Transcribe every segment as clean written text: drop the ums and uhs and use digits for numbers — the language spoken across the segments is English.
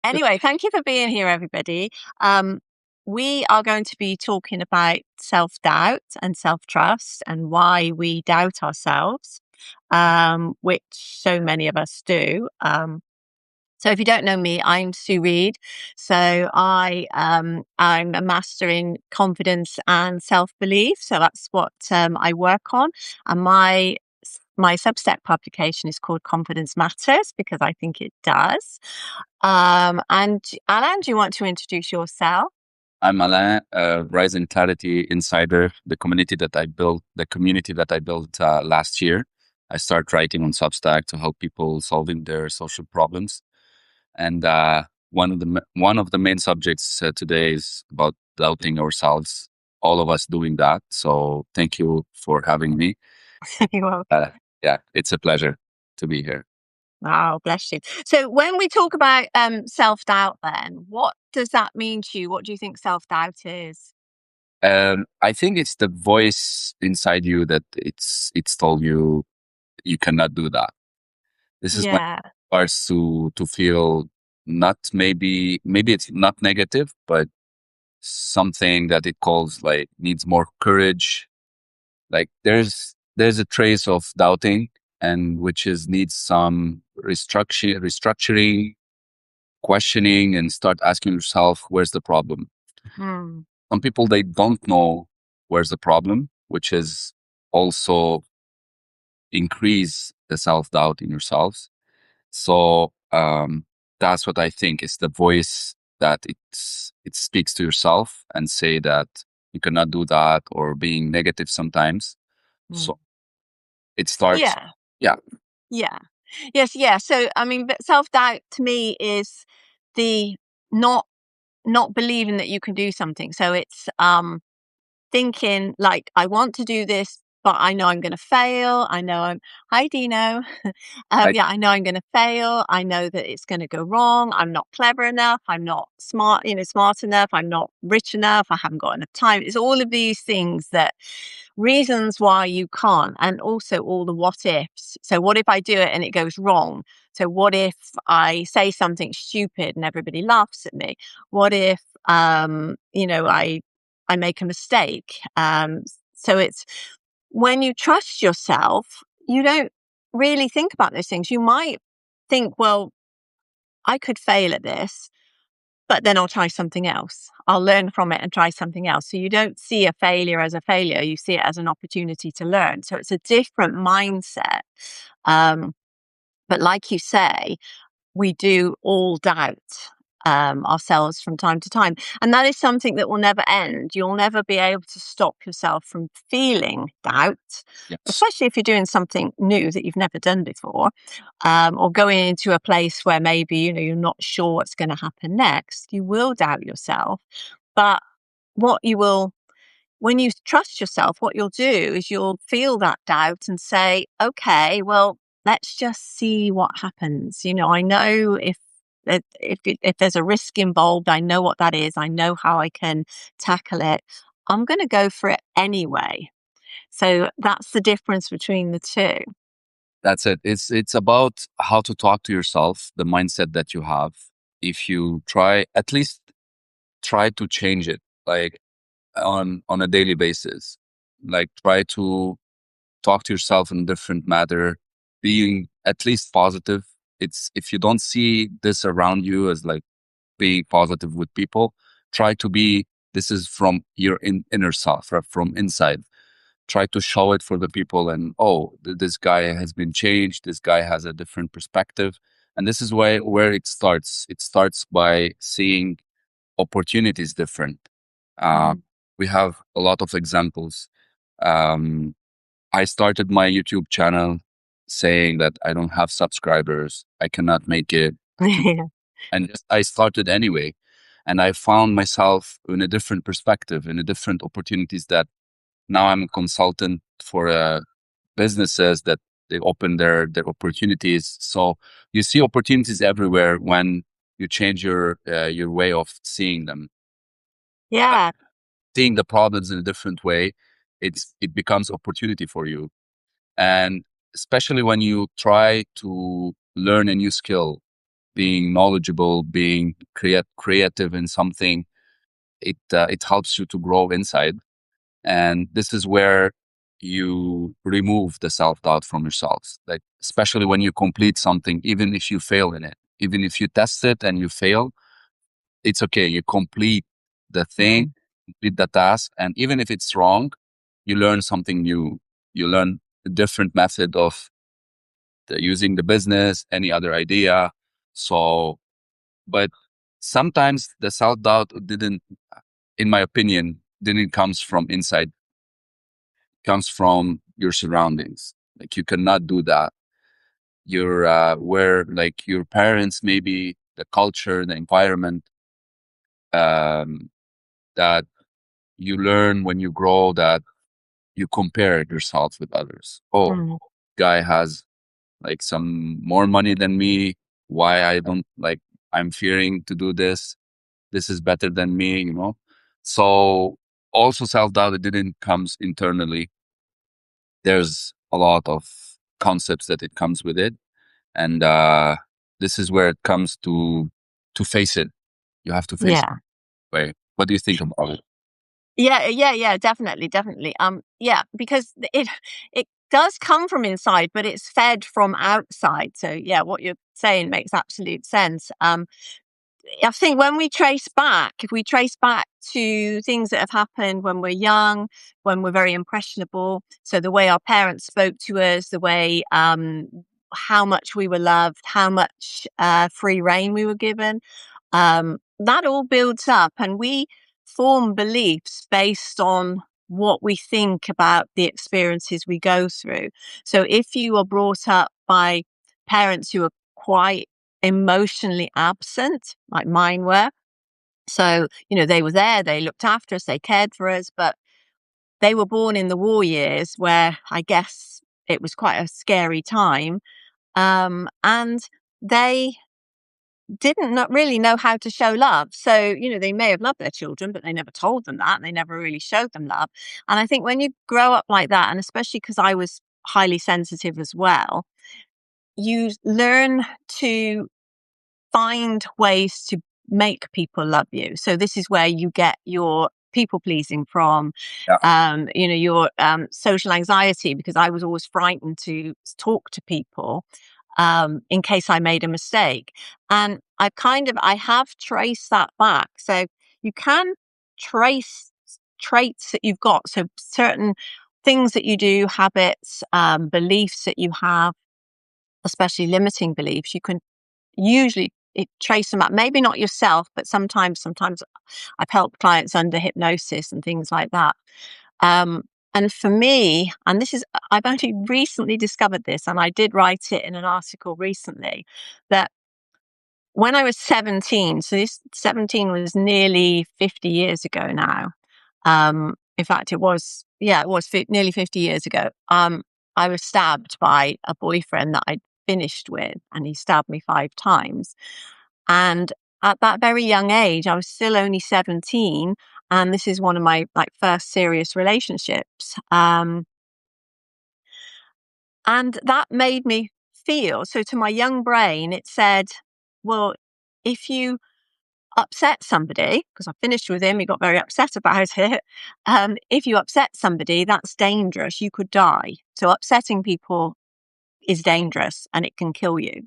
Anyway, thank you for being here, everybody. Um, we are going to be talking about self-doubt and self-trust and why we doubt ourselves, which so many of us do. So if you don't know me, I'm Sue Reid. So I'm a master in confidence and self-belief. So that's what I work on. And my Substack publication is called Confidence Matters because I think it does. And Alain, do you want to introduce yourself? I'm Alain, Rising Clarity Insider, the community that I built last year. I started writing on Substack to help people solving their social problems. And one of the main subjects today is about doubting ourselves. All of us doing that. So thank you for having me. You're welcome. Uh, yeah, it's a pleasure to be here. Oh, bless you. So when we talk about self-doubt, then what does that mean to you? What do you think self-doubt is? I think it's the voice inside you that it's told you you cannot do that. This is when Yeah. it starts to feel not maybe it's not negative, but something that it calls like needs more courage. Like there's a trace of doubting and which is needs some restructuring, questioning, and start asking yourself where's the problem. Hmm. Some people they don't know where's the problem, which is also increase the self-doubt in yourselves. So that's what I think is the voice that it speaks to yourself and say that you cannot do that or being negative sometimes. Hmm. So it starts, Yeah. yeah, Yeah. Yes. Yeah. So I mean, but self-doubt to me is the not not believing that you can do something. So it's thinking like, I want to do this, but I know I'm going to fail. I know hi Dino. I, Yeah, I know I'm going to fail. I know that it's going to go wrong. I'm not clever enough. I'm not smart, smart enough. I'm not rich enough. I haven't got enough time. It's all of these things that reasons why you can't, and also all the what ifs. So what if I do it and it goes wrong? So what if I say something stupid and everybody laughs at me? What if I make a mistake? So it's when you trust yourself, you don't really think about those things. You might think, well, I could fail at this, but then I'll try something else. I'll learn from it and try something else. So you don't see a failure as a failure, you see it as an opportunity to learn. So it's a different mindset. Um, but like you say, we do all doubt ourselves from time to time. And that is something that will never end. You'll never be able to stop yourself from feeling doubt, yes, especially if you're doing something new that you've never done before, or going into a place where maybe, you're not sure what's going to happen next. You will doubt yourself. But what you will when you trust yourself, what you'll do is you'll feel that doubt and say, okay, well, let's just see what happens. I know if there's a risk involved, I know what that is. I know how I can tackle it. I'm going to go for it anyway. So that's the difference between the two. that's it. It's about how to talk to yourself, the mindset that you have. If you try, at least try to change it, like on a daily basis, like try to talk to yourself in a different matter, being at least positive. It's if you don't see this around you as like being positive with people, try to be this is from your inner self, right, from inside. Try to show it for the people and this guy has been changed, this guy has a different perspective. And this is where it starts by seeing opportunities different. uh, Mhm. we have a lot of examples. um, I started my YouTube channel saying that I don't have subscribers, I cannot make it, and just, I started anyway. And I found myself in a different perspective, in a different opportunities that now I'm a consultant for businesses that they open their opportunities. So you see opportunities everywhere when you change your way of seeing them, Yeah. seeing the problems in a different way. It becomes opportunity for you. And especially when you try to learn a new skill, being knowledgeable, being creative in something. It helps you to grow inside, and this is where you remove the self-doubt from yourself. Like, especially when you complete something, even if you fail in it, even if you test it and you fail, it's okay. You complete the thing, complete the task, and even if it's wrong, you learn something new. You learn a different method of using the business, any other idea. So, but sometimes the self-doubt didn't, in my opinion, didn't comes from inside, comes from your surroundings. Like, you cannot do that. Your where, like, your parents, maybe the culture, the environment, um, that you learn when you grow, that you compare yourself with others. Oh, Mm. guy has like some more money than me. Why I don't, like, I'm fearing to do this. This is better than me, you know? So also self-doubt, it didn't comes internally. There's a lot of concepts that it comes with it. And this is where it comes to face it. You have to face it. Yeah. Wait, what do you think about it? Yeah, definitely, definitely. Yeah, because it does come from inside, but it's fed from outside. So yeah, what you're saying makes absolute sense. I think when we trace back, if we trace back to things that have happened when we're young, when we're very impressionable, so the way our parents spoke to us, the way how much we were loved, how much free reign we were given, that all builds up, and we form beliefs based on what we think about the experiences we go through. So if you are brought up by parents who are quite emotionally absent, like mine were. So, they were there, they looked after us, they cared for us, but they were born in the war years where I guess it was quite a scary time. And they didn't not really know how to show love. So, they may have loved their children, but they never told them that. And they never really showed them love. And I think when you grow up like that, and especially because I was highly sensitive as well, you learn to find ways to make people love you. So this is where you get your people pleasing from, Yeah. your social anxiety, because I was always frightened to talk to people in case I made a mistake. And I have traced that back. So you can trace traits that you've got. So certain things that you do, habits, beliefs that you have, especially limiting beliefs, you can usually trace them up. Maybe not yourself, but sometimes I've helped clients under hypnosis and things like that. And for me, and I've only recently discovered this, and I did write it in an article recently, that when I was 17, so this 17 was nearly 50 years ago now. In fact, nearly 50 years ago. I was stabbed by a boyfriend that I'd finished with, and he stabbed me 5 times. And at that very young age, I was still only 17, and this is one of my first serious relationships. And that made me feel, so to my young brain, it said, well, if you upset somebody, because I finished with him, he got very upset about it. If you upset somebody, that's dangerous. You could die. So upsetting people is dangerous and it can kill you.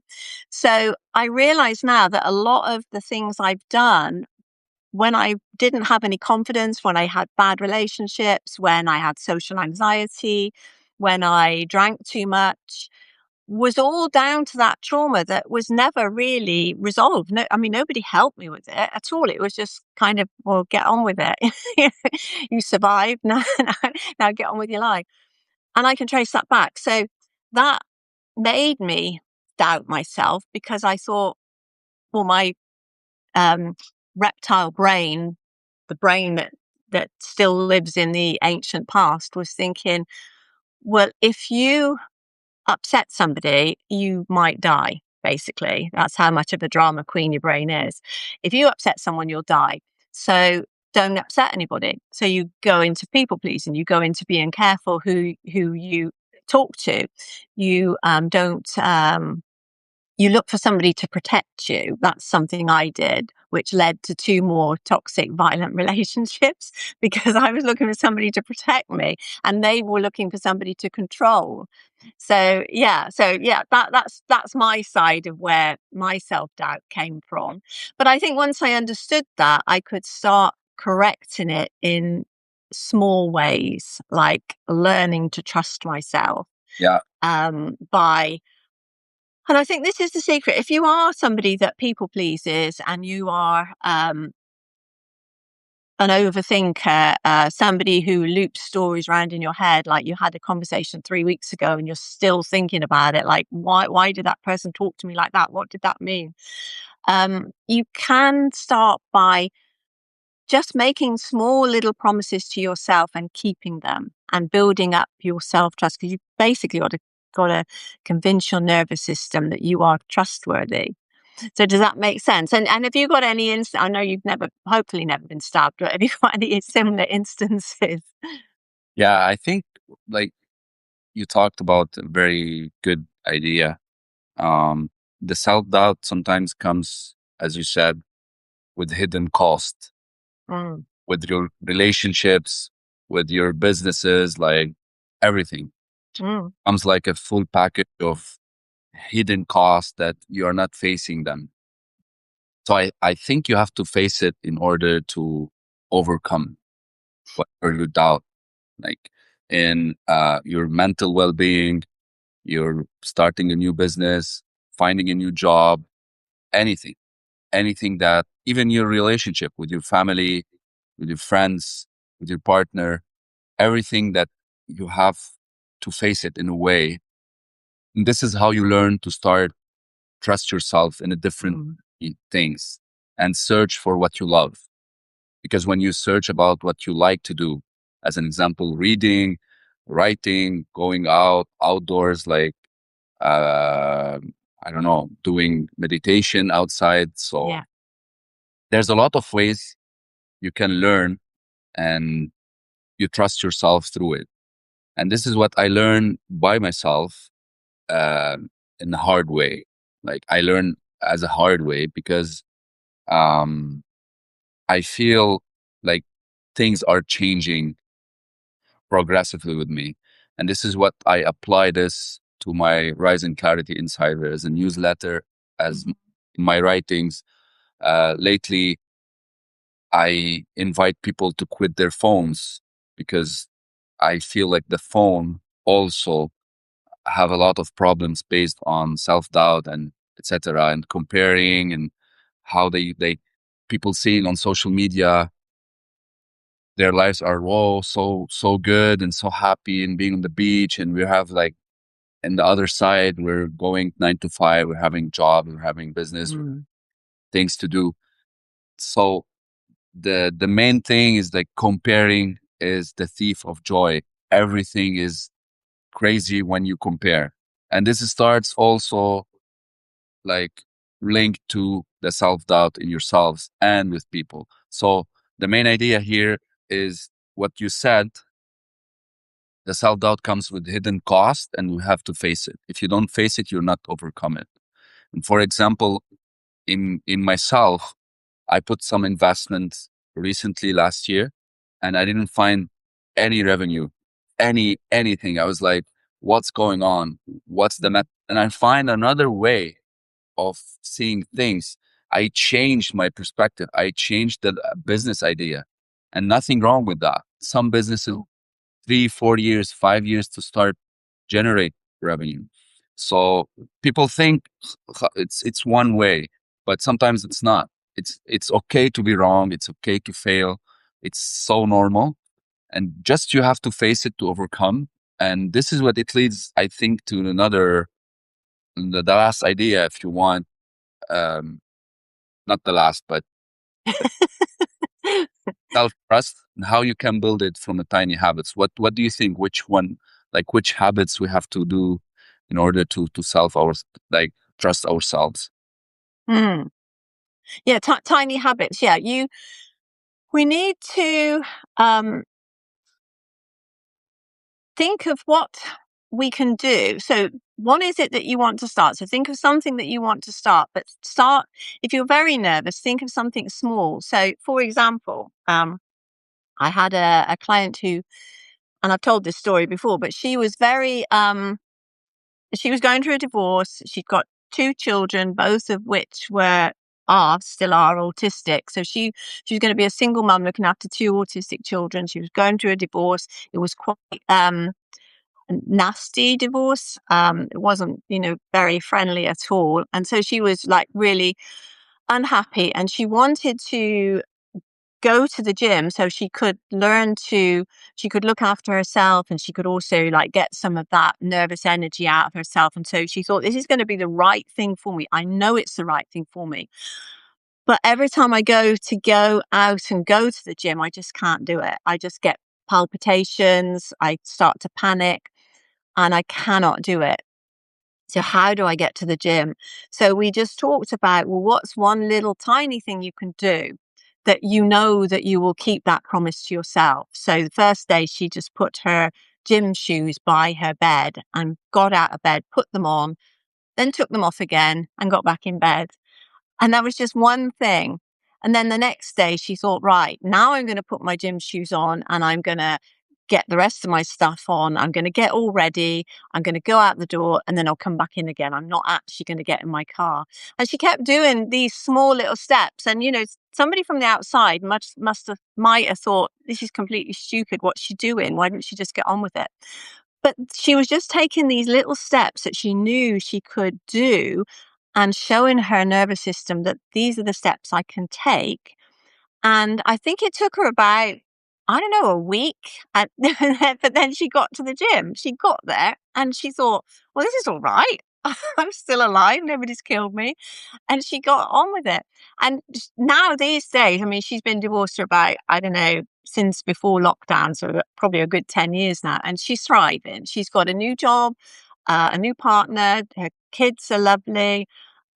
So I realize now that a lot of the things I've done when I didn't have any confidence, when I had bad relationships, when I had social anxiety, when I drank too much, was all down to that trauma that was never really resolved. No, I mean, nobody helped me with it at all. It was just kind of, well, get on with it. You survived. Now get on with your life. And I can trace that back. So that made me doubt myself, because I thought, well, my um, reptile brain, the brain that still lives in the ancient past, was thinking, well, if you upset somebody, you might die, basically. That's how much of a drama queen your brain is. If you upset someone, you'll die. So don't upset anybody. So you go into people pleasing, you go into being careful who you talk to. You don't you look for somebody to protect you. That's something I did, which led to 2 more toxic, violent relationships because I was looking for somebody to protect me and they were looking for somebody to control. That's my side of where my self-doubt came from. But I think once I understood that, I could start correcting it in small ways, like learning to trust myself, Yeah. by and I think this is the secret. If you are somebody that people pleases and you are an overthinker, somebody who loops stories around in your head, like you had a conversation 3 weeks ago and you're still thinking about it, like why did that person talk to me like that? What did that mean? You can start by just making small little promises to yourself and keeping them and building up your self trust because you basically got to convince your nervous system that you are trustworthy. So does that make sense? And have you got any I know you've hopefully never been stabbed, but have you got any similar instances? Yeah, I think like you talked about a very good idea. Um, the self doubt sometimes comes, as you said, with hidden cost, Mm, with your relationships, with your businesses, like everything mm, comes like a full package of hidden costs that you are not facing them. So I think you have to face it in order to overcome whatever you doubt, like in your mental well being, you're starting a new business, finding a new job, anything, anything that even your relationship with your family, with your friends, with your partner, everything that you have to face it in a way. And this is how you learn to start trust yourself in a different mm, things and search for what you love. Because when you search about what you like to do, as an example, reading, writing, going out outdoors, like uh, I don't know, doing meditation outside. So yeah. there's a lot of ways you can learn and you trust yourself through it. And this is what I learned by myself in the hard way. Like I learned as a hard way because um, I feel like things are changing progressively with me. And this is what I apply this to my Rising Clarity Insider as a newsletter, as Mhm. my writings. Lately, I invite people to quit their phones because I feel like the phone also have a lot of problems based on self-doubt and etc. and comparing and how they people seeing on social media their lives are so good and so happy and being on the beach, and we have like in the other side we're going 9 to 5, we're having job, we're having business, Mm, things to do. So the main thing is like comparing is the thief of joy. Everything is crazy when you compare, and this starts also like linked to the self-doubt in yourselves and with people. So the main idea here is what you said. The self-doubt comes with hidden cost and you have to face it. If you don't face it, you're not overcome it. And for example, in myself, I put some investments recently last year and I didn't find any revenue, anything. I was like, what's going on? What's the and I find another way of seeing things. I changed my perspective. I changed the business idea, and nothing wrong with that. Some businesses 3, 4 years, 5 years to start generate revenue. So people think it's one way, but sometimes it's not. It's okay to be wrong. It's okay to fail. It's so normal, and just you have to face it to overcome. And this is what it leads, I think, to another the last idea, if you want. Um, Not the last, but self trust and how you can build it from the tiny habits. What do you think? Which one, like which habits we have to do in order to self our like trust ourselves? mm. Yeah, tiny habits. Yeah, we need to um, think of we can do. So what is it that you want to start? So think of something that you want to start, but start, if you're very nervous, think of something small. So for example, I had a client who, and I've told this story before, but she was very, she was going through a divorce. She'd got two children, both of which still are autistic. So she was going to be a single mum looking after two autistic children. She was going through a divorce. It was quite a nasty divorce. It wasn't, very friendly at all. And so she was like really unhappy, and she wanted to go to the gym so she could she could look after herself, and she could also like get some of that nervous energy out of herself. And so she thought, this is going to be the right thing for me. I know it's the right thing for me. But every time I go out and go to the gym, I just can't do it. I just get palpitations. I start to panic and I cannot do it. So how do I get to the gym? So we just talked about, well, what's one little tiny thing you can do that you know that you will keep that promise to yourself? So the first day she just put her gym shoes by her bed and got out of bed, put them on, then took them off again and got back in bed. And that was just one thing. And then the next day she thought, right, now I'm going to put my gym shoes on and I'm going to get the rest of my stuff on. I'm going to get all ready. I'm going to go out the door and then I'll come back in again. I'm not actually going to get in my car. And she kept doing these small little steps. And, somebody from the outside might have thought, this is completely stupid. What's she doing? Why didn't she just get on with it? But she was just taking these little steps that she knew she could do and showing her nervous system that these are the steps I can take. And I think it took her about, I don't know, a week. But then she got to the gym. She got there and she thought, well, this is all right. I'm still alive. Nobody's killed me. And she got on with it. And now these days, I mean, she's been divorced for about, I don't know, since before lockdown, so probably a good 10 years now. And she's thriving. She's got a new job, a new partner. Her kids are lovely.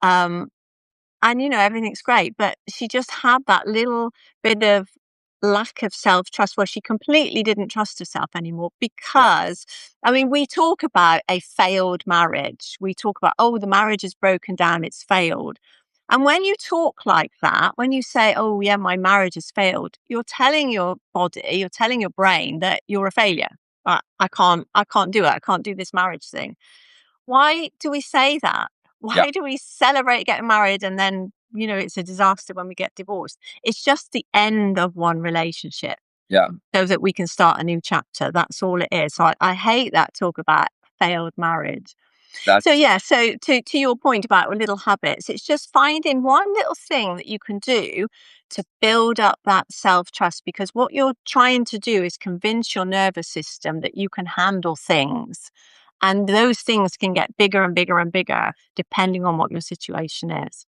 Um, and, everything's great. But she just had that little bit of lack of self-trust where she completely didn't trust herself anymore Yeah. because, I mean, we talk about a failed marriage. We talk about, oh, the marriage is broken down, it's failed. And when you talk like that, when you say, oh, yeah, my marriage has failed, you're telling your body, you're telling your brain that you're a failure. I can't do it. I can't do this marriage thing. Why do we say that? Yeah. Why do we celebrate getting married and then, it's a disaster when we get divorced? It's just the end of one relationship Yeah. so that we can start a new chapter. That's all it is. So I hate that talk about failed marriage. That So yeah, so to your point about little habits, it's just finding one little thing that you can do to build up that self-trust, because what you're trying to do is convince your nervous system that you can handle things. And those things can get bigger and bigger and bigger depending on what your situation is.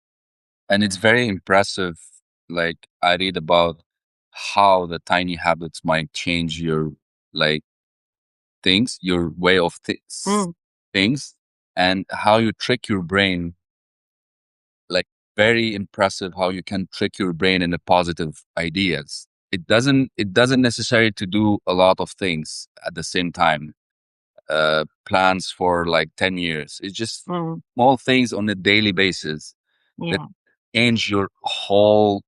and it's very impressive. Like I read about how the tiny habits might change your like things, your way of Mm, things, and how you trick your brain. Like very impressive how you can trick your brain into positive ideas. It doesn't necessarily to do a lot of things at the same time. Plans for like 10 years. It's just mm, small things on a daily basis that yeah. change your whole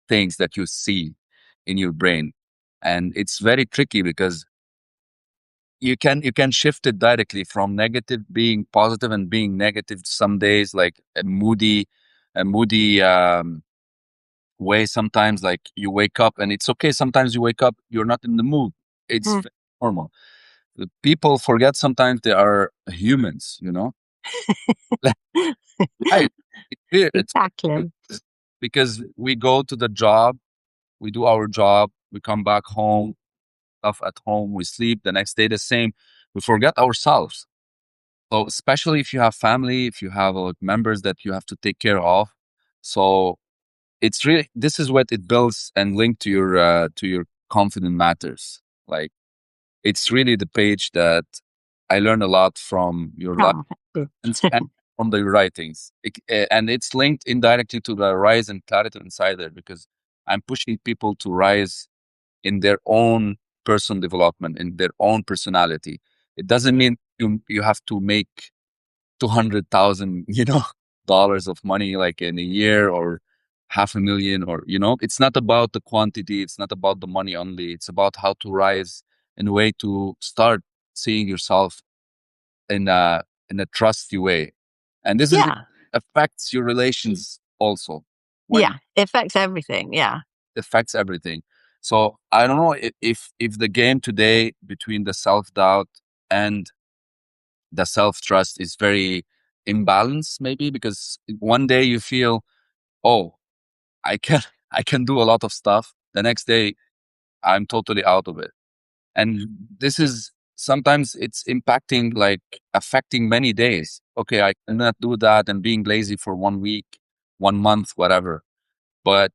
things that you see in your brain. And it's very tricky because you can shift it directly from negative being positive and being negative some days, like a moody way. Sometimes like you wake up and it's okay. Sometimes you wake up, you're not in the mood. It's Mm. normal. The people forget sometimes they are humans. Right. It's Exactly. because we go to the job, we do our job, we come back home, stuff at home, we sleep the next day the same. We forget ourselves. So especially if you have family, if you have members that you have to take care of. So it's really, this is what it builds and linked to your confident matters. Like it's really the page that I learned a lot from your life Oh, thank and you. from the writings. And it's linked indirectly to the Rise and Clarity Insider because I'm pushing people to rise in their own personal development, in their own personality. It doesn't mean you have to make 200,000, dollars of money like in a year, or half a million, or it's not about the quantity, it's not about the money only, it's about how to rise in a way to start seeing yourself in a trusty way. And this is Yeah. affects your relations also, when Yeah. It affects everything. Yeah. affects everything. So I don't know if the game today between the self-doubt and the self-trust is very imbalanced, maybe because one day you feel, oh, I can I can do a lot of stuff. The next day I'm totally out of it. And this is sometimes it's impacting, like affecting many days. Okay, I cannot do that and being lazy for 1 week, 1 month, whatever. But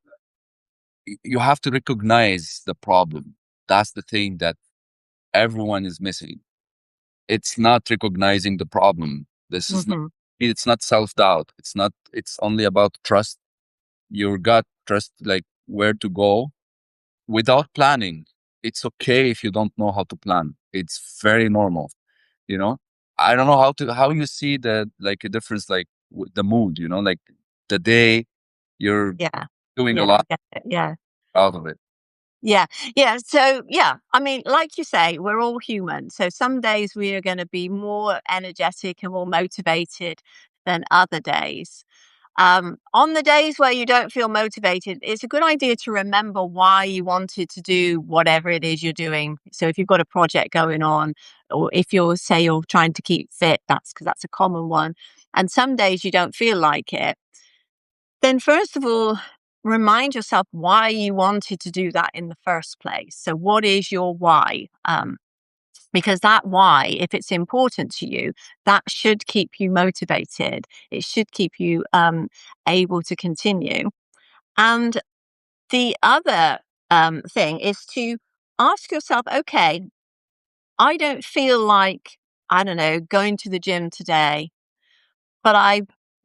you have to recognize the problem. That's the thing that everyone is missing. It's not recognizing the problem. This is not, Hmm. it's not self-doubt. It's only about trust your gut, trust like where to go without planning. It's okay if you don't know how to plan. It's very normal, you know? I don't know how you see the like a difference, like with the mood, like the day you're Yeah. doing a Yeah. I lot get it. Yeah. out of it. Yeah. Yeah. So, yeah, I mean, like you say, we're all human. So some days we are going to be more energetic and more motivated than other days. On the days where you don't feel motivated, it's a good idea to remember why you wanted to do whatever it is you're doing. So if you've got a project going on, or if say you're trying to keep fit, that's because that's a common one. And some days you don't feel like it. Then first of all, remind yourself why you wanted to do that in the first place. So what is your why? Because that why, if it's important to you, that should keep you motivated. It should keep you able to continue. And the other thing is to ask yourself, okay, I don't feel like, I don't know, going to the gym today, but I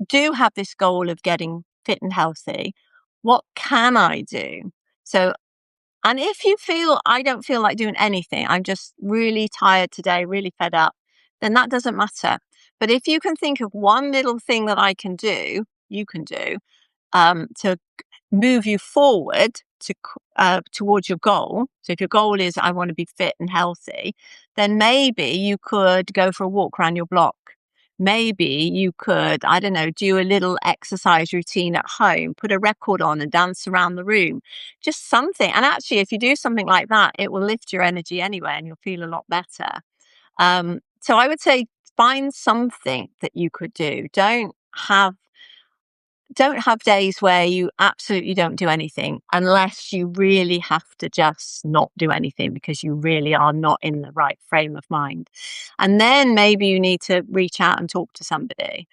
do have this goal of getting fit and healthy. What can I do? So, and if you feel, I don't feel like doing anything, I'm just really tired today, really fed up, then that doesn't matter. But if you can think of one little thing that I can do, you can do to move you forward towards your goal. So if your goal is I want to be fit and healthy, then maybe you could go for a walk around your block. Maybe you could, I don't know, do a little exercise routine at home, put a record on and dance around the room, just something. And actually, if you do something like that, it will lift your energy anyway and you'll feel a lot better. So I would say find something that you could do. Don't have days where you absolutely don't do anything unless you really have to just not do anything because you really are not in the right frame of mind. And then maybe you need to reach out and talk to somebody,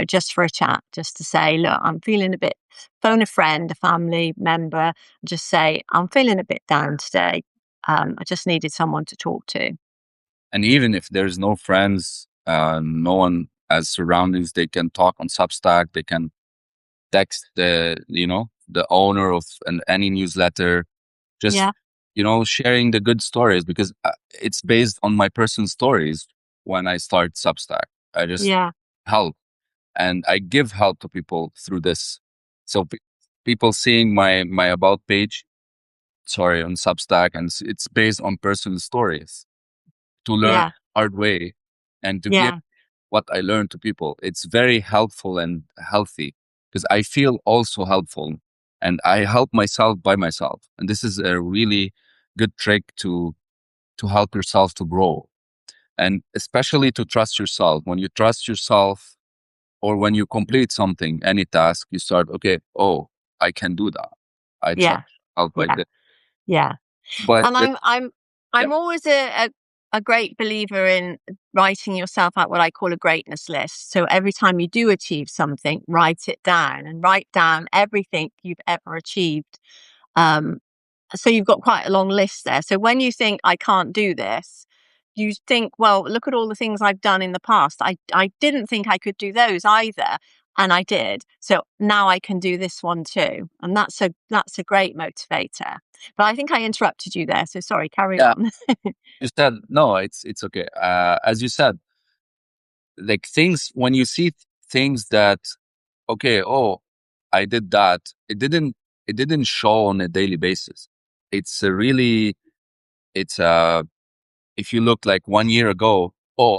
just for a chat, just to say, look, I'm feeling a bit, phone a friend, a family member, just say, I'm feeling a bit down today. I just needed someone to talk to. And even if there's no friends, no one as surroundings, they can talk on Substack, they can text the owner of any newsletter, just Yeah. sharing the good stories, because it's based on my personal stories. When I start Substack, I just Yeah. help, and I give help to people through this. So people seeing my about page, sorry, on Substack, and it's based on personal stories to learn Yeah. hard way and to give Yeah. what I learned to people. It's very helpful and healthy because I feel also helpful, and I help myself by myself. And this is a really good trick to help yourself to grow, and especially to trust yourself. When you trust yourself, or when you complete something, any task, you start, okay, oh, I can do that. I trust Yeah. myself by Yeah. this. Yeah. But And I'm yeah, I'm always a great believer in writing yourself out what I call a greatness list. So every time you do achieve something, write it down and write down everything you've ever achieved. Um, so you've got quite a long list there. So when you think I can't do this, you think, well, look at all the things I've done in the past. I didn't think I could do those either. And I did. So now I can do this one too. And that's a great motivator. But I think I interrupted you there, so sorry, carry Yeah, on. you said no. It's okay. As you said, like things when you see things that okay, oh, I did that. It didn't show on a daily basis. It's a really it's if you look like 1 year ago, oh,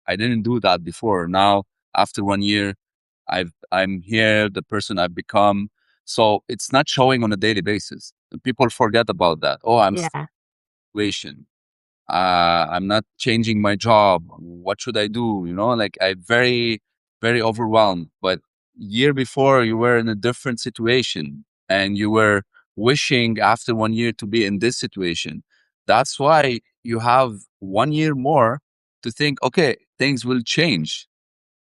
I didn't do that before. Now after 1 year, I'm here, the person I've become. So it's not showing on a daily basis. People forget about that. Oh, I'm Yeah, situation. I'm not changing my job. What should I do? Like I very overwhelmed. But year before you were in a different situation and you were wishing after 1 year to be in this situation. That's why you have 1 year more to think, okay, things will change.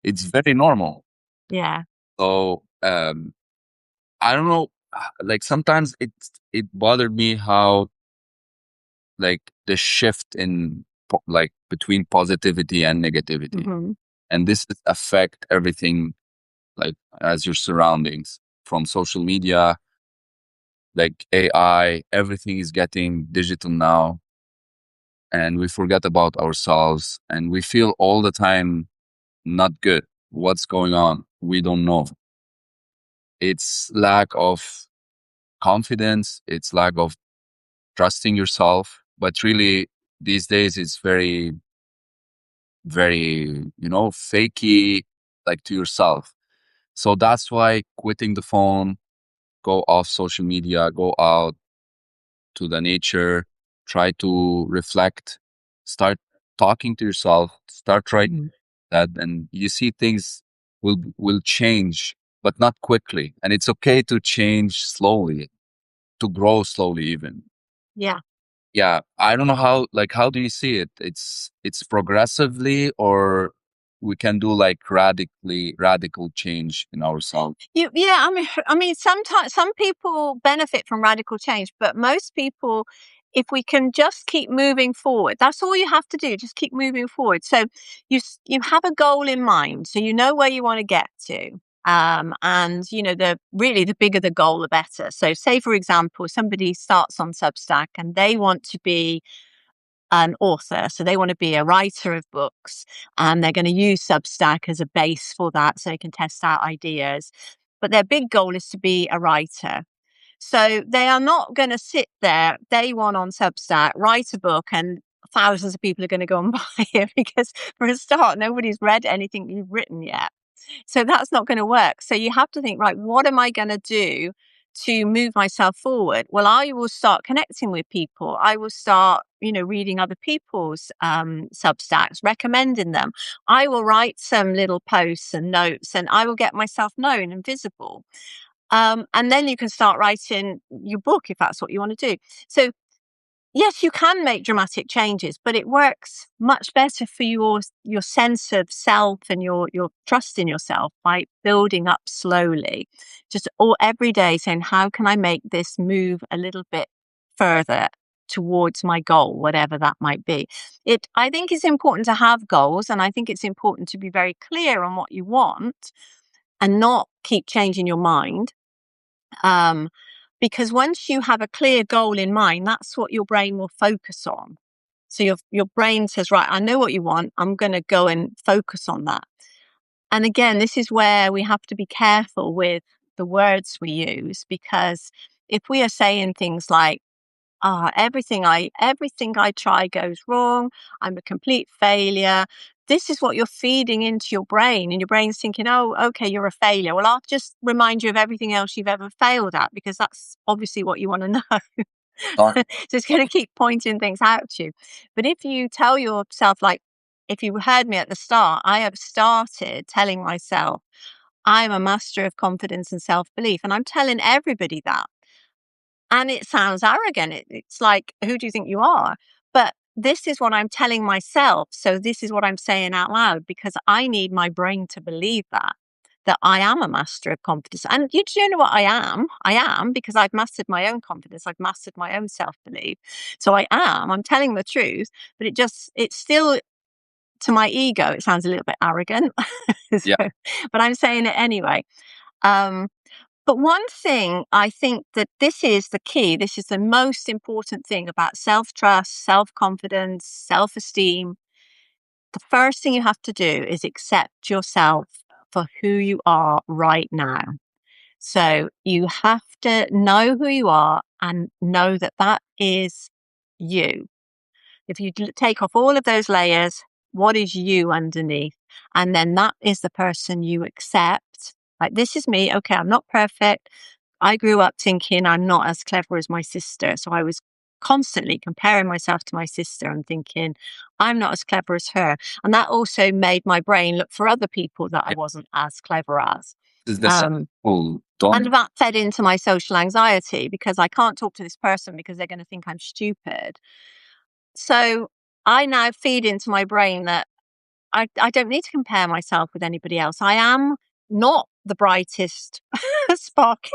It's very normal. yeah. So I don't know. Like sometimes it bothered me how like the shift in like between positivity and negativity, Hmm. and this is affect everything like as your surroundings from social media, like AI, everything is getting digital now, and we forget about ourselves and we feel all the time not good. What's going on? We don't know. It's lack of confidence, it's lack of trusting yourself, but really these days it's very, fakey, like to yourself. So that's why quitting the phone, go off social media, go out to the nature, try to reflect, start talking to yourself, start writing Hmm. that, and you see things will change, but not quickly. And it's okay to change slowly, to grow slowly even. Yeah. Yeah, I don't know how do you see it? It's progressively, or we can do like radical change in ourselves. Yeah, I mean, sometimes some people benefit from radical change, but most people, if we can just keep moving forward, that's all you have to do. Just keep moving forward. So you have a goal in mind, so you know where you want to get to. And the bigger the goal, the better. So, say for example, somebody starts on Substack and they want to be an author. So they want to be a writer of books, and they're going to use Substack as a base for that so they can test out ideas. But their big goal is to be a writer. So they are not going to sit there day one on Substack, write a book, and thousands of people are going to go and buy it because, for a start, nobody's read anything you've written yet. So that's not going to work. So you have to think, right, what am I going to do to move myself forward? Well, I will start connecting with people. I will start, reading other people's Substacks, recommending them. I will write some little posts and notes, and I will get myself known and visible. And then you can start writing your book if that's what you want to do. So yes, you can make dramatic changes, but it works much better for your sense of self and your trust in yourself by building up slowly. Just all every day saying, how can I make this move a little bit further towards my goal, whatever that might be. I think it's important to have goals, and I think it's important to be very clear on what you want and not keep changing your mind. Um, because once you have a clear goal in mind, that's what your brain will focus on. So your brain says, right, I know what you want. I'm going to go and focus on that. And again, this is where we have to be careful with the words we use, because if we are saying things like, everything I try goes wrong. I'm a complete failure. This is what you're feeding into your brain, and your brain's thinking, oh, okay, you're a failure. Well, I'll just remind you of everything else you've ever failed at, because that's obviously what you want to know. Uh, So it's going to keep pointing things out to you. But if you tell yourself, like, if you heard me at the start, I have started telling myself, I'm a master of confidence and self belief. And I'm telling everybody that. And it sounds arrogant. It's like, who do you think you are? But this is what I'm telling myself. So this is what I'm saying out loud, because I need my brain to believe that I am a master of confidence. And you do know what I am? I am, because I've mastered my own confidence. I've mastered my own self-belief. So I'm telling the truth, but it's still, to my ego, it sounds a little bit arrogant. yeah, So, but I'm saying it anyway. Um, But one thing I think that this is the key, this is the most important thing about self-trust, self-confidence, self-esteem. The first thing you have to do is accept yourself for who you are right now. So you have to know who you are and know that that is you. If you take off all of those layers, what is you underneath? And then that is the person you accept. Like, this is me. Okay, I'm not perfect. I grew up thinking I'm not as clever as my sister. So I was constantly comparing myself to my sister and thinking I'm not as clever as her. And that also made my brain look for other people that I Yeah, wasn't as clever as. this is the second Um, rule. and Don't that fed into my social anxiety because I can't talk to this person because they're going to think I'm stupid. So I now feed into my brain that I don't need to compare myself with anybody else. I am not the brightest spark.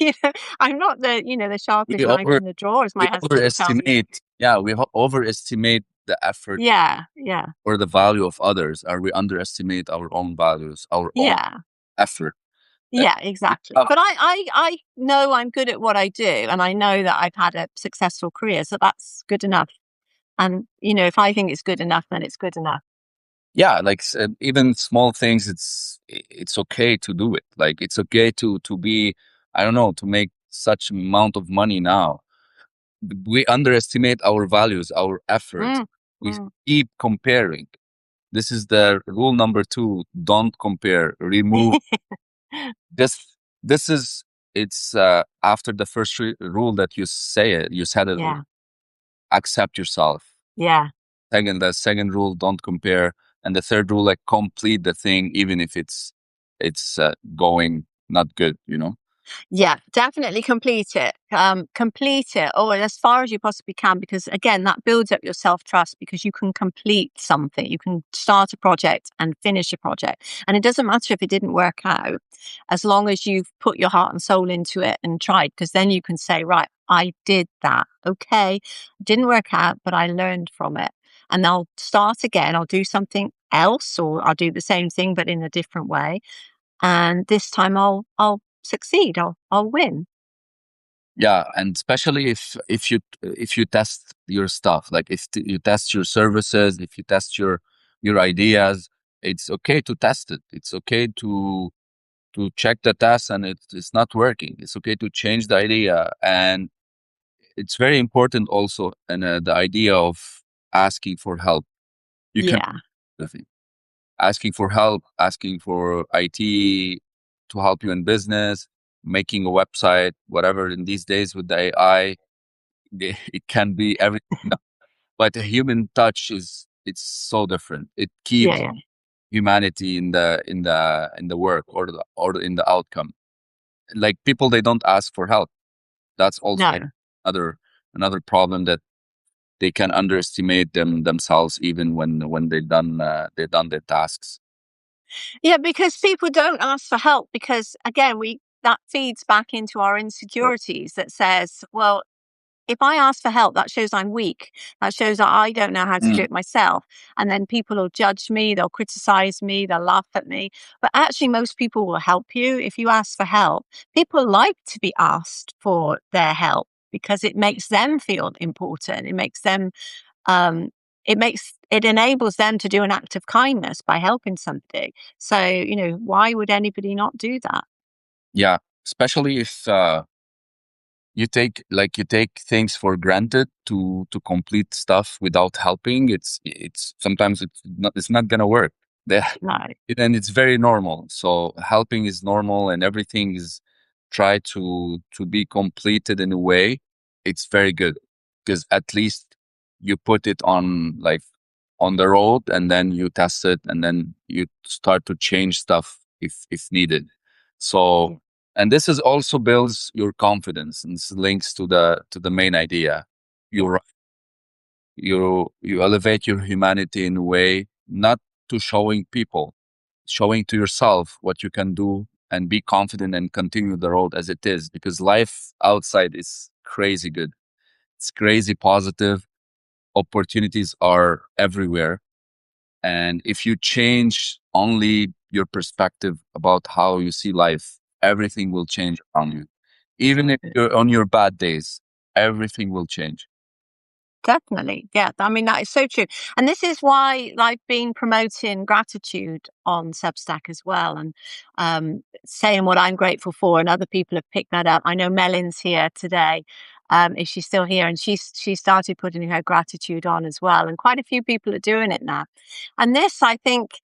You know, I'm not the we sharpest knife over in the drawer, as we my husband would tell me. overestimate. Yeah, we overestimate the effort Yeah, yeah, or the value of others, or we underestimate our own values, our own yeah, effort. Uh, yeah, we exactly. have- But I know I'm good at what I do, and I know that I've had a successful career, so that's good enough. And if I think it's good enough, then it's good enough. yeah, like even small things, it's okay to do it. Like it's okay to be, I don't know, to make such amount of money now. We underestimate our values, our effort. Mm, We mm. keep comparing. This is the rule number two. Don't compare. Remove this. This is it's after the first rule that you said it. Yeah, Accept yourself. yeah. The second rule, don't compare, and the third rule, like complete the thing, even if it's going not good. Yeah, definitely complete it. Complete it, or as far as you possibly can, because again, that builds up your self trust because you can complete something. You can start a project and finish a project. And it doesn't matter if it didn't work out, as long as you've put your heart and soul into it and tried, because then you can say, right, I did that. Okay, didn't work out, but I learned from it. And I'll start again. I'll do something else, or I'll do the same thing, but in a different way, and this time I'll succeed. I'll win. Yeah, and especially if you test your stuff, like if you test your services, if you test your ideas, it's okay to test it. It's okay to check the test and it's not working. It's okay to change the idea, and it's very important also, and the idea of asking for help. You can Yeah, asking for help, asking for IT to help you in business, making a website, whatever. In these days with the AI, it can be everything. No, but a human touch it's so different. It yeah, keeps yeah. humanity in the work or in the outcome. Like people, they don't ask for help. That's also No, another problem, that they can underestimate themselves even when they done their tasks. yeah, because people don't ask for help because again, we that feeds back into our insecurities that says, well, if I ask for help, that shows I'm weak. That shows that I don't know how to do Mm. it myself. And then people will judge me, they'll criticize me, they'll laugh at me. But actually, most people will help you if you ask for help. People like to be asked for their help because it makes them feel important. Um, it enables them to do an act of kindness by helping somebody. So, why would anybody not do that? Yeah, especially if you take things for granted to complete stuff without helping. It's sometimes it's not gonna work. The- No. and it's very normal. So helping is normal, and everything is try to be completed in a way. It's very good because at least you put it on the road, and then you test it, and then you start to change stuff if needed. So, Yeah. and this is also builds your confidence, and this links to the main idea. Yeah. You elevate your humanity in a way, not to showing people, showing to yourself what you can do, and be confident and continue the road as it is, because life outside is crazy good. It's crazy positive. Opportunities are everywhere. And if you change only your perspective about how you see life, everything will change around you. Even if you're on your bad days, everything will change. Definitely. Yeah. I mean, that is so true. And this is why I've been promoting gratitude on Substack as well, and saying what I'm grateful for. And other people have picked that up. I know Melin's here today. Is she still here? And she started putting her gratitude on as well. And quite a few people are doing it now. And this, I think,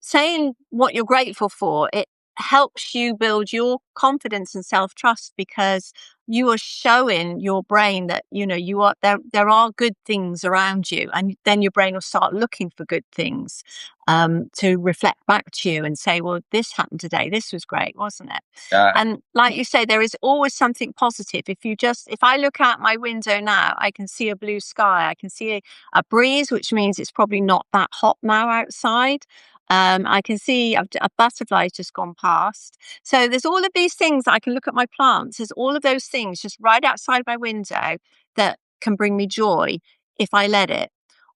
saying what you're grateful for, it helps you build your confidence and self-trust, because you are showing your brain that, you are there are good things around you, and then your brain will start looking for good things, to reflect back to you and say, well, this happened today, this was great, wasn't it? Yeah, And like you say, there is always something positive. If I look out my window now, I can see a blue sky, I can see a breeze, which means it's probably not that hot now outside. I can see a butterfly's just gone past. So there's all of these things. I can look at my plants. There's all of those things just right outside my window that can bring me joy if I let it.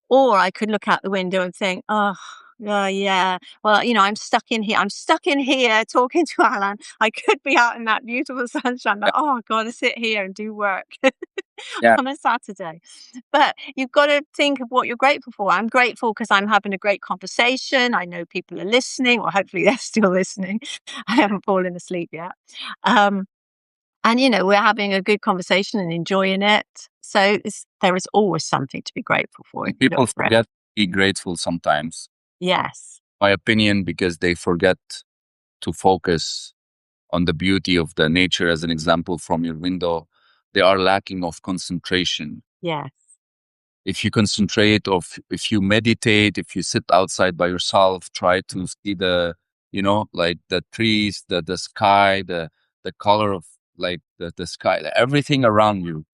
Or I could look out the window and think, oh, yeah. Well, I'm stuck in here. I'm stuck in here talking to Alain. I could be out in that beautiful sunshine, but oh, I've got to sit here and do work yeah. on a Saturday. But you've got to think of what you're grateful for. I'm grateful because I'm having a great conversation. I know people are listening, or hopefully they're still listening. I haven't fallen asleep yet. Um, and, we're having a good conversation and enjoying it. So there is always something to be grateful for if you look People for it. forget to be grateful sometimes, Yes. my opinion, because they forget to focus on the beauty of the nature. As an example, from your window, they are lacking of concentration. Yes. If you concentrate, or if you meditate, if you sit outside by yourself, try to see like the trees, the sky, the color of like the sky, everything around you.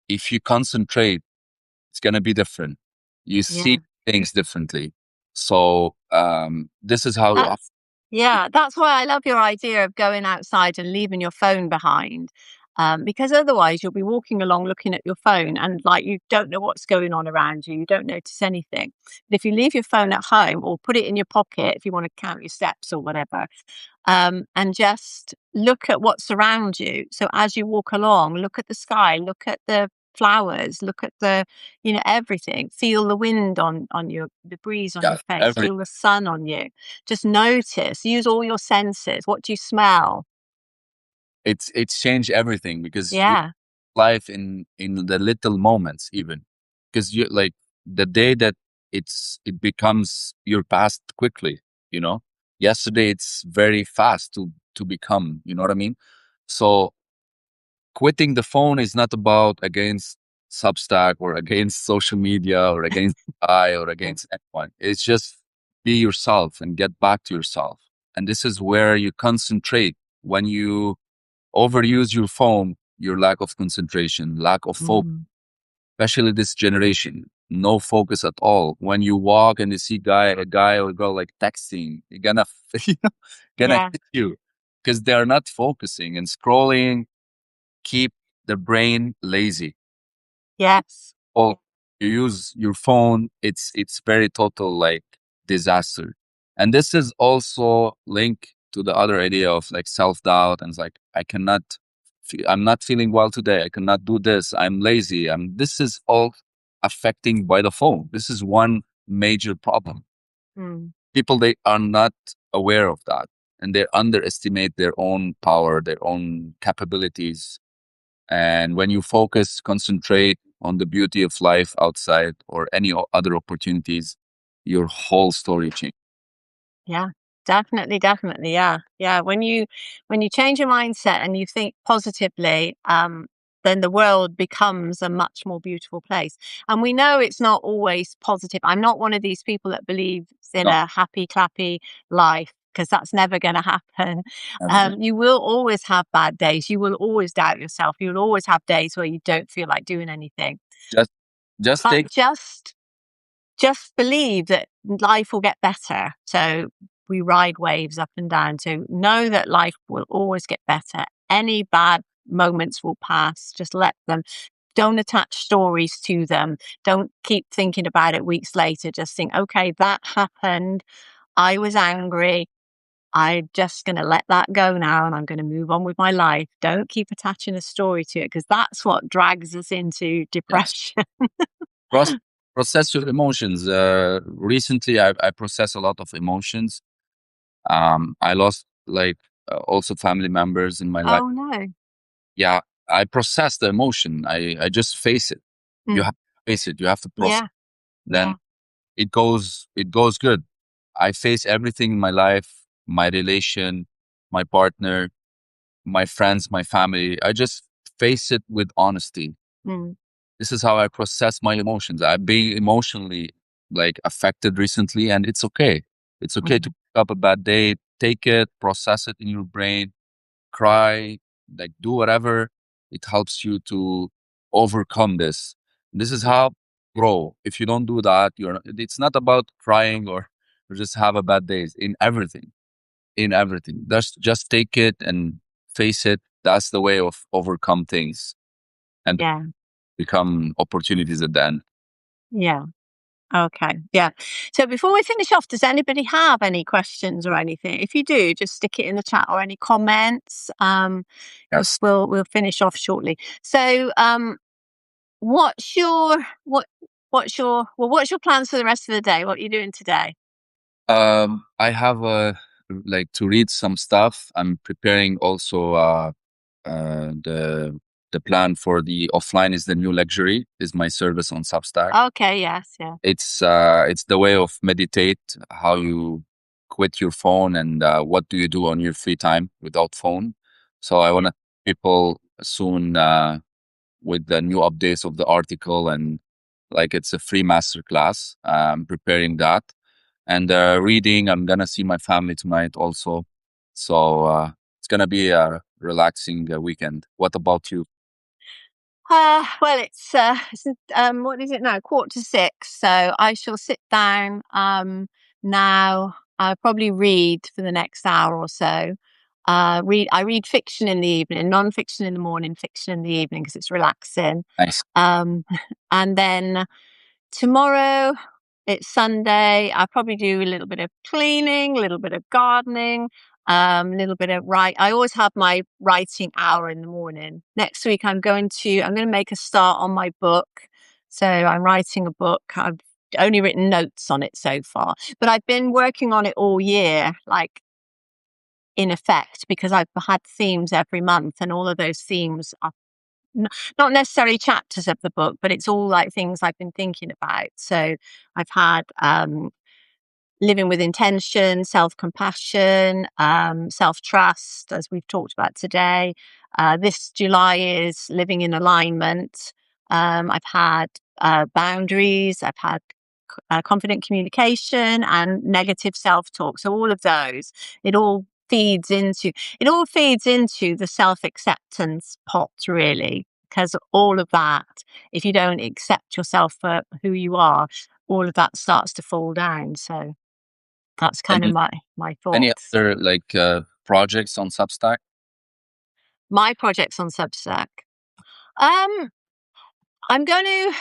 If you concentrate, it's gonna be different. You see Yeah. things differently. So this is how. That's why I love your idea of going outside and leaving your phone behind. Because otherwise you'll be walking along looking at your phone, and like you don't know what's going on around you. You don't notice anything. But if you leave your phone at home or put it in your pocket if you want to count your steps or whatever, and just look at what's around you. So as you walk along, look at the sky, look at the flowers, look at everything. Feel the wind on the breeze on your Yeah, face, feel the sun on you. Just notice, use all your senses. What do you smell? it's changed everything, because you Yeah. life in the little moments, even because you like the day that it becomes your past quickly. Yesterday it's very fast to become. You know what I mean? So quitting the phone is not about against Substack or against social media or against I or against anyone. It's just be yourself and get back to yourself. And this is where you concentrate. When you overuse your phone, your lack of concentration, lack of focus, Mm. especially this generation, no focus at all. When you walk and you see a guy or girl like texting, you're gonna, gonna Yeah. hit you, because they are not focusing and scrolling. Keep the brain lazy. Yes. Or you use your phone, it's very total like disaster. And this is also linked to the other idea of like self-doubt, and it's like I'm not feeling well today, I cannot do this, I'm lazy. This is all affecting by the phone. This is one major problem. Mm. People, they are not aware of that, and they underestimate their own power, their own capabilities. And when you focus, concentrate on the beauty of life outside or any other opportunities, your whole story changes. Yeah, definitely, definitely. Yeah. Yeah. When you change your mindset and you think positively, then the world becomes a much more beautiful place. And we know it's not always positive. I'm not one of these people that believes in No, a happy, clappy life, because that's never going to happen. never. You will always have bad days. You will always doubt yourself. You'll always have days where you don't feel like doing anything. Just just But take just believe that life will get better. So we ride waves up and down. So know that life will always get better. Any bad moments will pass. Just let them. Don't attach stories to them. Don't keep thinking about it weeks later. Just think, okay, that happened. I was angry. I'm just going to let that go now and I'm going to move on with my life. Don't keep attaching a story to it because that's what drags us into Yes. depression. Proce- Process your emotions. Recently, I process a lot of emotions. I lost like also family members in my life. Oh, no. Yeah, I process the emotion. I just face it. You Mm. have to face it. You have to process. Yeah. Then Yeah. it goes good. I face everything in my life, my relation, my partner, my friends, my family. I just face it with honesty. Mm. This is how I process my emotions. I've been emotionally like affected recently, and it's okay. It's okay to Mm. pick up a bad day, take it, process it in your brain, cry, like do whatever. It helps you to overcome this. This is Yeah. how grow. If you don't do that, it's not about crying or just have a bad days in everything. In everything. Just take it and face it. That's the way of overcome things and Yeah. become opportunities at the end. Yeah. Okay. Yeah. So before we finish off, does anybody have any questions or anything? If you do, just stick it in the chat or any comments. Because Yes. we'll finish off shortly. So, what's your what's your plans for the rest of the day? What are you doing today? I have like to read some stuff. I'm preparing also the plan for the offline is the new luxury is my service on Substack. Okay. Yes. Yeah. It's the way of meditate, how you quit your phone and what do you do on your free time without phone. So I want to people soon with the new updates of the article and like it's a free master class. I'm preparing that and reading. I'm gonna see my family tonight also. So it's gonna be a relaxing weekend. What about you? Well, what is it now? 5:45. So I shall sit down now. I'll probably read for the next hour or so. I read fiction in the evening, non-fiction in the morning, fiction in the evening because it's relaxing. Nice. Um, and then tomorrow, it's Sunday. I probably do a little bit of cleaning, a little bit of gardening, a little bit of write. I always have my writing hour in the morning. Next week, I'm going to make a start on my book. So I'm writing a book. I've only written notes on it so far, but I've been working on it all year, like in effect, because I've had themes every month, and all of those themes are not necessarily chapters of the book, but it's all like things I've been thinking about. So I've had living with intention, self compassion, self trust, as we've talked about today. This July is living in alignment. I've had boundaries, I've had confident communication and negative self talk. So all of those, it all feeds into the self acceptance pot, really, because all of that, if you don't accept yourself for who you are, all of that starts to fall down. So that's kind of Any my any thoughts. other like projects on Substack? My projects on Substack. Um, I'm going to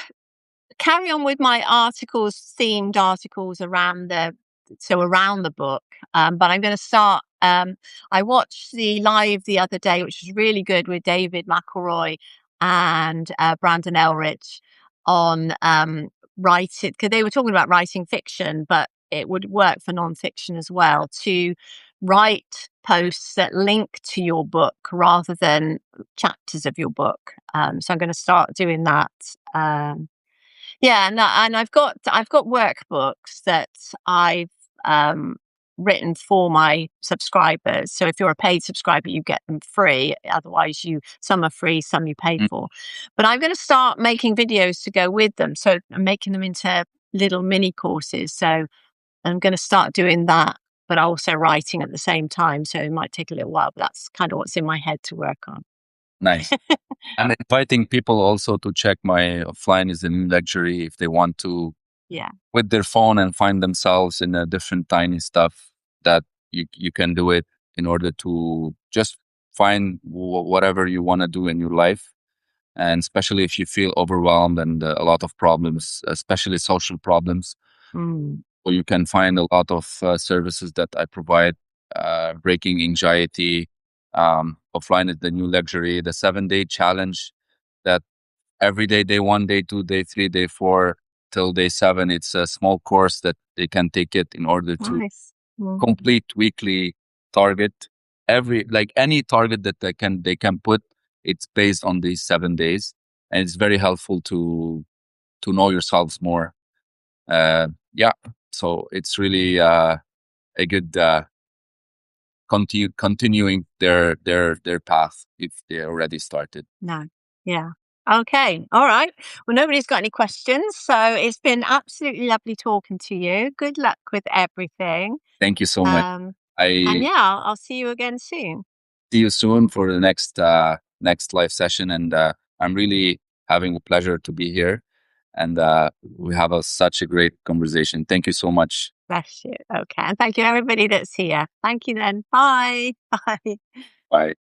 carry on with my themed articles around the book. But I'm going to start. I watched the live the other day, which was really good with David McElroy and Brandon Elrich on writing, because they were talking about writing fiction, but it would work for nonfiction as well, to write posts that link to your book rather than chapters of your book. So I'm going to start doing that. Yeah, and I've got workbooks that I've um, written for my subscribers. So if you're a paid subscriber, you get them free. Otherwise, some are free, some you pay Mm, for. But I'm going to start making videos to go with them. So I'm making them into little mini courses. So I'm going to start doing that, but also writing at the same time. So it might take a little while, but that's kind of what's in my head to work on. nice. I'm inviting people also to check my offline is a new luxury if they want to Yeah. with their phone and find themselves in a different tiny stuff that you can do it in order to just find whatever you want to do in your life. And especially if you feel overwhelmed and a lot of problems, especially social problems, Mm. or you can find a lot of services that I provide. breaking anxiety. Offline is the new luxury. The 7-day challenge that every day, day 1, day 2, day 3, day 4 till day 7, it's a small course that they can take it in order to Nice. Mm. complete weekly target. Every like any target that they can put, it's based on these 7 days, and it's very helpful to know yourselves more. Yeah, so it's really a good continuing their path if they already started. No. Yeah. Okay. All right. Well, nobody's got any questions. So it's been absolutely lovely talking to you. Good luck with everything. Thank you so much. Um, and I yeah, I'll see you again soon. see you soon for the next live session, and I'm really having a pleasure to be here, and we have such a great conversation. Thank you so much. Bless you. Okay. And thank you, everybody that's here. Thank you then. Bye. Bye. Bye.